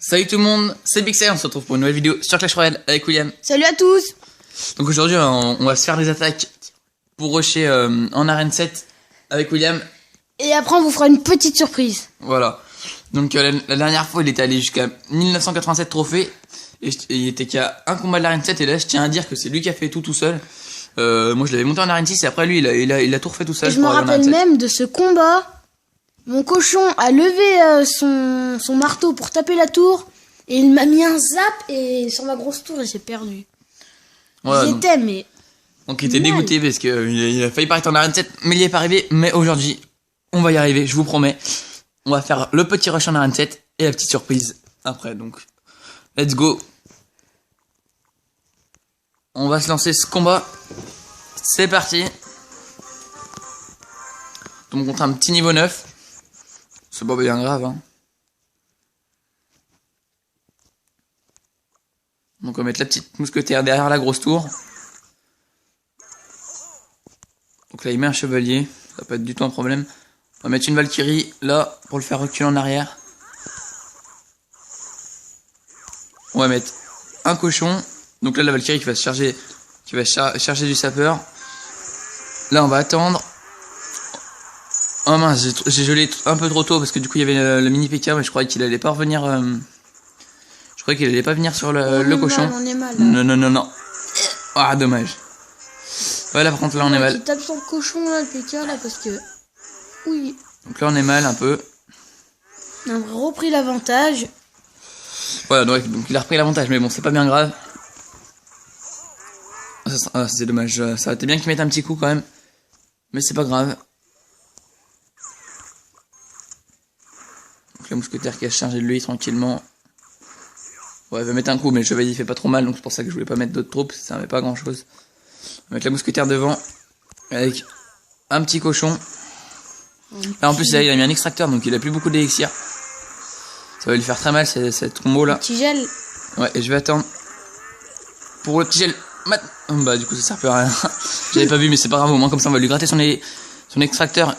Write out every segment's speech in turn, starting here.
Salut tout le monde, c'est Bixel, on se retrouve pour une nouvelle vidéo sur Clash Royale avec William. Salut à tous. Donc aujourd'hui on va se faire des attaques pour rusher en arène 7 avec William. Et après on vous fera une petite surprise. Voilà. Donc la dernière fois il était allé jusqu'à 1987 trophées. Et il était qu'à un combat de l'arène 7 et là je tiens à dire que c'est lui qui a fait tout seul. Moi je l'avais monté en arène 6 et après lui il a tout refait tout seul. Et je me rappelle même de ce combat. Mon cochon a levé son marteau pour taper la tour. Et il m'a mis un zap et sur ma grosse tour et j'ai perdu. Voilà, J'y étais mais... Donc il était dégoûté parce qu'il a failli paraître en arène 7 mais il n'y est pas arrivé. Mais aujourd'hui on va y arriver, je vous promets. On va faire le petit rush en arène 7 et la petite surprise après. Donc let's go. On va se lancer ce combat. C'est parti. Donc contre un petit niveau 9. C'est pas bien grave hein. Donc on va mettre la petite mousquetaire derrière la grosse tour. Donc là il met un chevalier. Ça va pas être du tout un problème. On va mettre une Valkyrie là pour le faire reculer en arrière. On va mettre un cochon. Donc là la Valkyrie qui va se charger, charger du sapeur. Là on va attendre. Oh mince, j'ai gelé un peu trop tôt parce que du coup il y avait le mini PK mais je croyais qu'il allait pas revenir. Je croyais qu'il allait pas venir sur le cochon. On est mal, Non. Ah dommage. Ouais là par contre là on est mal. Il tape sur le cochon là, le PK là parce que... Oui. Donc là on est mal un peu. On a repris l'avantage. Voilà donc il a repris l'avantage mais bon c'est pas bien grave. C'est dommage, ça aurait été bien qu'il mette un petit coup quand même. Mais c'est pas grave. Donc la mousquetaire qui a chargé de lui tranquillement. Ouais, il va mettre un coup, mais le chevalier il fait pas trop mal, donc c'est pour ça que je voulais pas mettre d'autres troupes, ça servait pas à grand chose. On va mettre la mousquetaire devant, avec un petit cochon. Là en plus là, il a mis un extracteur, donc il a plus beaucoup d'élixir. Ça va lui faire très mal cette combo là. Petit gel. Ouais, et je vais attendre pour le petit gel. Bah du coup ça sert plus à rien. J'avais pas vu, mais c'est pas grave, au moins comme ça on va lui gratter son extracteur.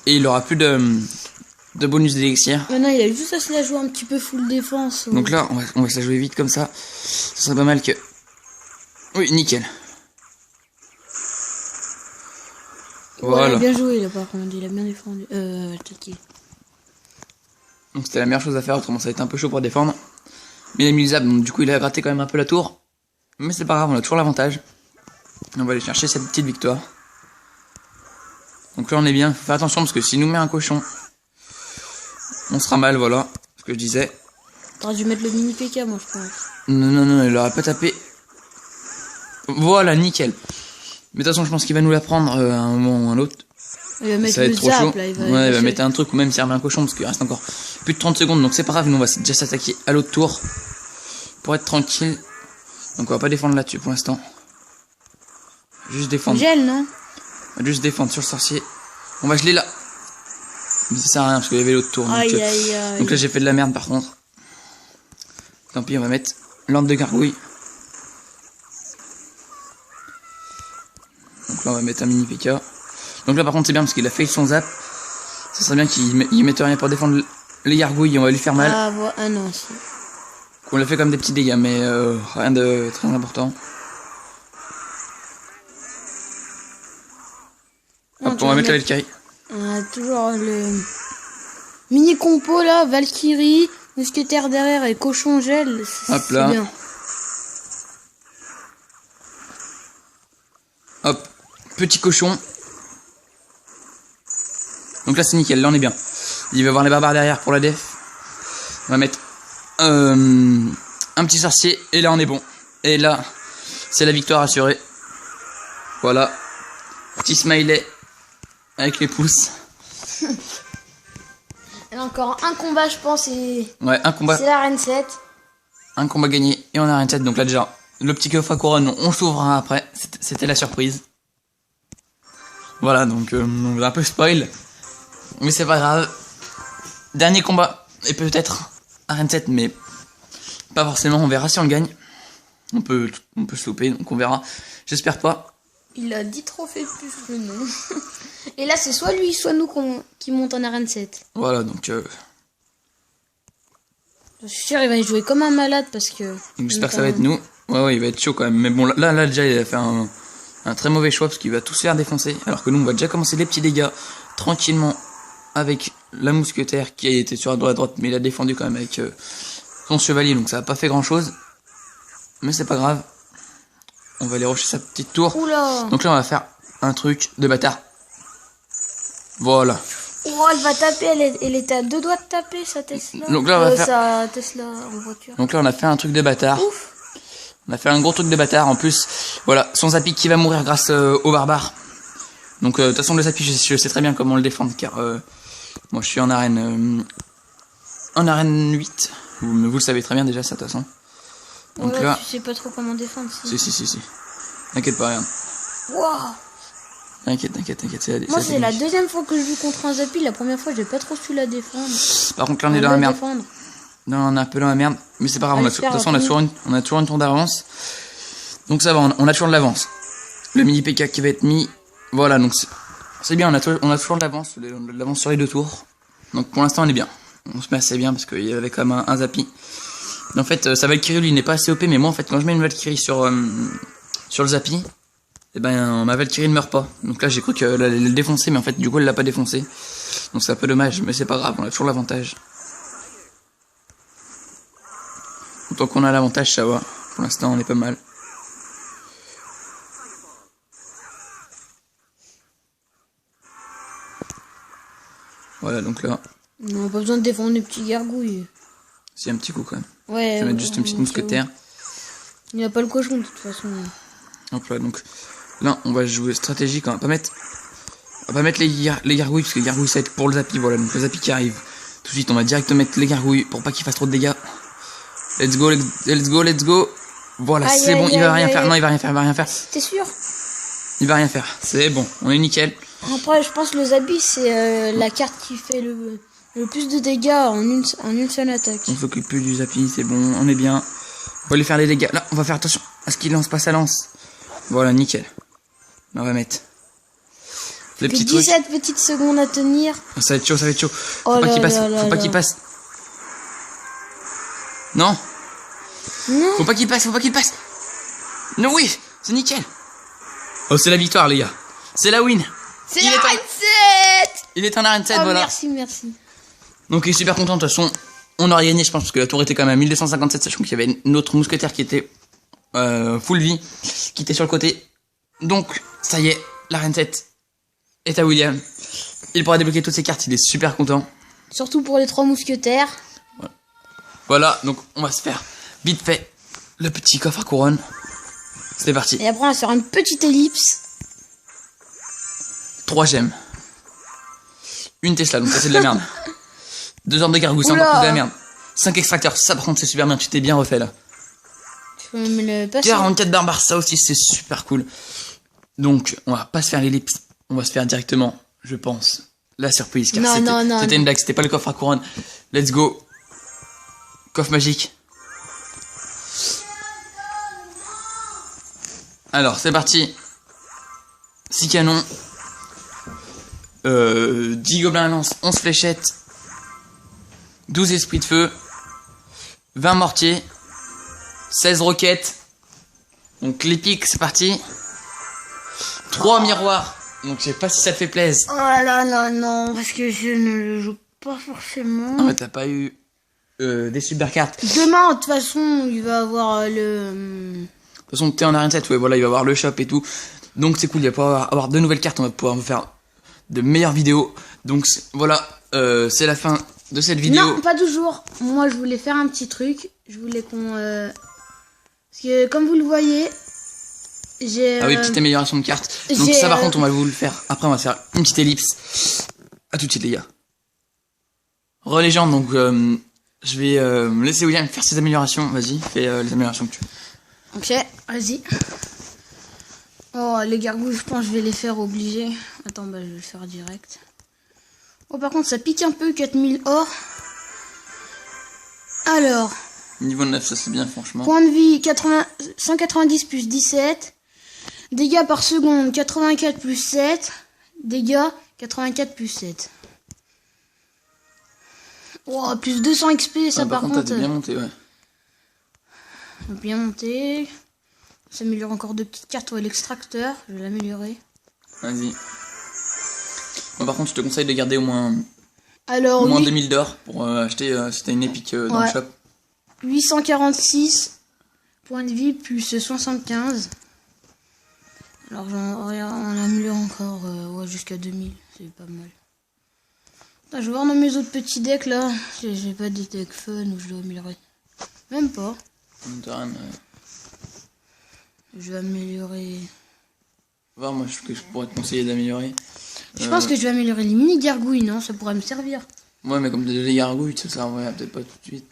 Et il aura plus de bonus d'élixir. Maintenant il a juste à se la jouer un petit peu full défense. Donc là on va se la jouer vite comme ça. Ce serait pas mal que... Oui, nickel. Voilà. Il a bien joué là par contre, il a bien défendu. Attaqué. Donc c'était la meilleure chose à faire, autrement ça va être un peu chaud pour défendre. Mais il a mis le zap, donc du coup il a gratté quand même un peu la tour. Mais c'est pas grave, on a toujours l'avantage. On va aller chercher cette petite victoire. Donc là on est bien, faut faire attention parce que s'il nous met un cochon, on sera mal, voilà, ce que je disais. T'aurais dû mettre le mini PK moi je pense. Non, il aurait pas tapé. Voilà, nickel. Mais de toute façon je pense qu'il va nous la prendre à un moment ou à un autre. Il va mettre ça va le être trop zap, chaud. là, il va mettre un truc ou même servir un cochon parce qu'il reste encore plus de 30 secondes. Donc c'est pas grave, nous on va déjà s'attaquer à l'autre tour pour être tranquille. Donc on va pas défendre là-dessus pour l'instant. Juste défendre. Gel non? On va juste défendre sur le sorcier. On va geler là. Mais ça sert à rien parce qu'il y avait l'autre tour. Donc là j'ai fait de la merde par contre. Tant pis, on va mettre lampe de gargouille. Donc là on va mettre un mini PK. Donc là par contre c'est bien parce qu'il a fait son zap. Ça serait bien qu'il mette rien pour défendre les gargouilles, on va lui faire mal. Ah non. On l'a fait comme des petits dégâts mais rien de très important. Hop, on va mettre la Valkyrie. On a toujours le mini compo là, Valkyrie, mousquetaire derrière et cochon gel. Hop là. Bien. Hop, petit cochon. Donc là c'est nickel, là on est bien. Il va avoir les barbares derrière pour la def. On va mettre un petit sorcier et là on est bon. Et là c'est la victoire assurée. Voilà. Petit smiley avec les pouces. Et encore un combat je pense et... Ouais, un combat. C'est l'arène 7. Un combat gagné et on a arène 7. Donc là déjà, le petit coffre à couronne, on s'ouvrira après. C'était la surprise. Voilà, donc on a un peu spoil. Mais c'est pas grave. Dernier combat. Et peut-être arène 7, mais pas forcément. On verra si on le gagne. On peut se louper, donc on verra. J'espère pas. Il a 10 trophées de plus que nous. Et là, c'est soit lui, soit nous qui monte en arène 7. Voilà, donc... Je suis sûr, il va y jouer comme un malade parce que... Donc j'espère que ça va être nous. Ouais, il va être chaud quand même. Mais bon, là déjà, il a fait un très mauvais choix parce qu'il va tous se faire défoncer. Alors que nous, on va déjà commencer les petits dégâts tranquillement avec la mousquetaire qui a été sur la droite, mais il a défendu quand même avec son chevalier. Donc ça a pas fait grand chose. Mais c'est pas grave. On va aller rusher sa petite tour. Oula. Donc là, on va faire un truc de bâtard. Voilà. Oh, elle va taper, elle était à 2 doigts de taper sa Tesla. Donc là, on va faire... sa Tesla en voiture. Donc là, on a fait un truc de bâtard. Ouf. On a fait un gros truc de bâtard. En plus, voilà, son Zappy qui va mourir grâce au barbare. Donc, de toute façon, le Zappy, je sais très bien comment le défendre, car moi, je suis en arène 8. Vous le savez très bien déjà, ça, de toute façon. Donc ouais, là... tu sais pas trop comment défendre. Si. T'inquiète pas, regarde. Wow. T'inquiète. Moi, c'est la deuxième fois que je joue contre un Zappy. La première fois, j'ai pas trop su la défendre. Par contre, là, on est dans la merde. Non, on est un peu dans la merde. Mais c'est pas grave, de toute façon, on a toujours une tour d'avance. Donc ça va, on a toujours de l'avance. Le mini PK qui va être mis. Voilà, donc c'est bien, on a toujours de l'avance sur les 2 tours. Donc pour l'instant, on est bien. On se met assez bien parce qu'il y avait quand même un Zappy. En fait, sa Valkyrie, lui, n'est pas assez OP, mais moi, en fait, quand je mets une Valkyrie sur le Zappy, et ben, ma Valkyrie ne meurt pas. Donc là, j'ai cru qu'elle allait le défoncer, mais en fait, du coup, elle l'a pas défoncé. Donc c'est un peu dommage, mais c'est pas grave, on a toujours l'avantage. Tant qu'on a l'avantage, ça va. Pour l'instant, on est pas mal. Voilà, donc là... On n'a pas besoin de défendre les petits gargouilles. C'est un petit coup, quand même. Ouais. Je vais mettre juste une petite mousquetaire. Il n'y a pas le cochon, de toute façon. Hop là, donc... Là, on va jouer stratégique, on va pas mettre les gargouilles, parce que les gargouilles, ça va être pour le Zappy, voilà. Donc le Zappy qui arrive. Tout de suite, on va direct mettre les gargouilles pour pas qu'il fasse trop de dégâts. Let's go. Voilà, c'est bon, il va rien faire. Non, il va rien faire. T'es sûr? Il va rien faire. C'est bon, on est nickel. Après, je pense que le Zappy, c'est la carte qui fait le plus de dégâts en une seule attaque. On s'occupe plus du Zappy, c'est bon, on est bien. On va lui faire des dégâts. Là, on va faire attention à ce qu'il lance pas sa lance. Voilà, nickel. Là, on va mettre les petits trucs. 17 petites secondes à tenir. Ça va être chaud. Oh Faut pas qu'il passe. Faut pas qu'il passe. Non. Faut pas qu'il passe. Non, oui, c'est nickel. Oh, c'est la victoire, les gars. C'est la win. C'est la arène 7. Il est en arène 7, oh, voilà. Merci. Donc, il est super content. De toute façon, on aurait gagné, je pense, parce que la tour était quand même à 1257, sachant qu'il y avait une autre mousquetaire qui était full vie, qui était sur le côté. Donc, ça y est, l'arène 7 est à William. Il pourra débloquer toutes ses cartes, il est super content. Surtout pour les 3 mousquetaires. Voilà, donc on va se faire vite fait le petit coffre à couronne. C'est parti. Et après, on va se faire une petite ellipse. 3 gemmes. Une Tesla, donc ça c'est de la merde. 2 armes de gargouille, c'est encore plus de la merde. 5 extracteurs, ça par contre c'est super bien, tu t'es bien refait là. Tu peux me le passer. 44 barbares, ça aussi c'est super cool. Donc on va pas se faire l'ellipse, on va se faire directement, je pense, la surprise. Car c'était une blague, c'était pas le coffre à couronne. Let's go. Coffre magique. Alors c'est parti. 6 canons. 10 gobelins à lance, 11 fléchettes. 12 esprits de feu. 20 mortiers. 16 roquettes. Donc l'épique, c'est parti. 3 miroirs. Donc je sais pas si ça te fait plaisir. Oh là, non, parce que je ne le joue pas forcément. Non mais t'as pas eu des super cartes. Demain, de toute façon, il va avoir le... De toute façon, t'es en arène 7, ouais, voilà, il va avoir le shop et tout. Donc c'est cool, il va pouvoir avoir de nouvelles cartes, on va pouvoir faire de meilleures vidéos. Donc voilà, c'est la fin de cette vidéo. Non, pas toujours. Moi, je voulais faire un petit truc. Je voulais qu'on... Parce que, comme vous le voyez, j'ai... Ah oui, petite amélioration de cartes. Donc ça, par contre, on va vous le faire. Après, on va faire une petite ellipse. À tout de suite, les gars. Relégende, donc je vais laisser William faire ses améliorations. Vas-y, fais les améliorations que tu veux. Ok, vas-y. Oh, les gargouilles, je pense que je vais les faire obligés. Attends, bah, je vais le faire direct. Oh, par contre, ça pique un peu, 4000 or. Alors. Niveau 9, ça c'est bien, franchement. Point de vie, 190 plus 17. Dégâts par seconde, 84 plus 7. Dégâts, 84 plus 7. Oh, plus 200 XP, ça Ah, par contre, contre. t'as bien monté, ouais. Bien monté. Ça améliore encore deux petites cartes. Ouais, l'extracteur, je vais l'améliorer. Vas-y. Bon, par contre, je te conseille de garder Alors, au moins oui, 2000 d'or pour acheter si t'as une épique dans le Ouais. shop. 846 points de vie plus 75. Alors, on améliore encore ouais, jusqu'à 2000. C'est pas mal. Attends, je vais voir dans mes autres petits decks là. J'ai pas des decks fun où je dois améliorer. Même pas. Je vais améliorer. Voir, moi, que je pourrais te conseiller d'améliorer. Je pense que je vais améliorer les mini gargouilles, non? Ça pourrait me servir. Ouais, mais comme les gargouilles, ça servirait peut-être pas tout de suite.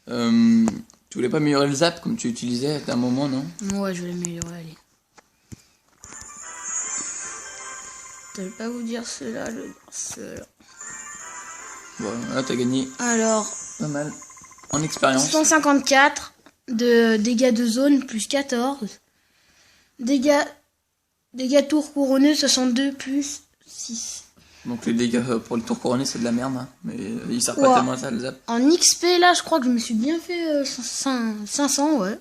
Tu voulais pas améliorer le zap comme tu utilisais à un moment, non? Ouais, je vais l'améliorer, allez. Je vais pas vous dire cela, je vais dire cela. Bon, là, t'as gagné Alors, pas mal en expérience. 154 de dégâts de zone plus 14. Dégâts tour couronné 62 plus 6. Donc les dégâts pour le tour couronné, c'est de la merde, hein. Mais il sert Ouais. pas tellement à ça, le zap. En XP, là, je crois que je me suis bien fait 500, ouais.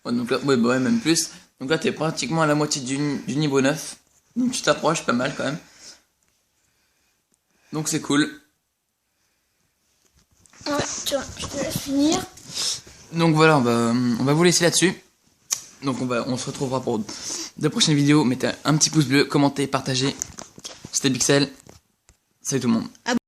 Ouais, donc là, ouais, bah ouais, même plus. Donc là, t'es pratiquement à la moitié du niveau 9. Donc tu t'approches pas mal quand même. Donc c'est cool. Ouais, tiens, je te laisse finir. Donc voilà, on va vous laisser là-dessus. Donc on se retrouvera pour de prochaines vidéos. Mettez un petit pouce bleu, commentez, partagez. C'était Pixel. Salut tout le monde.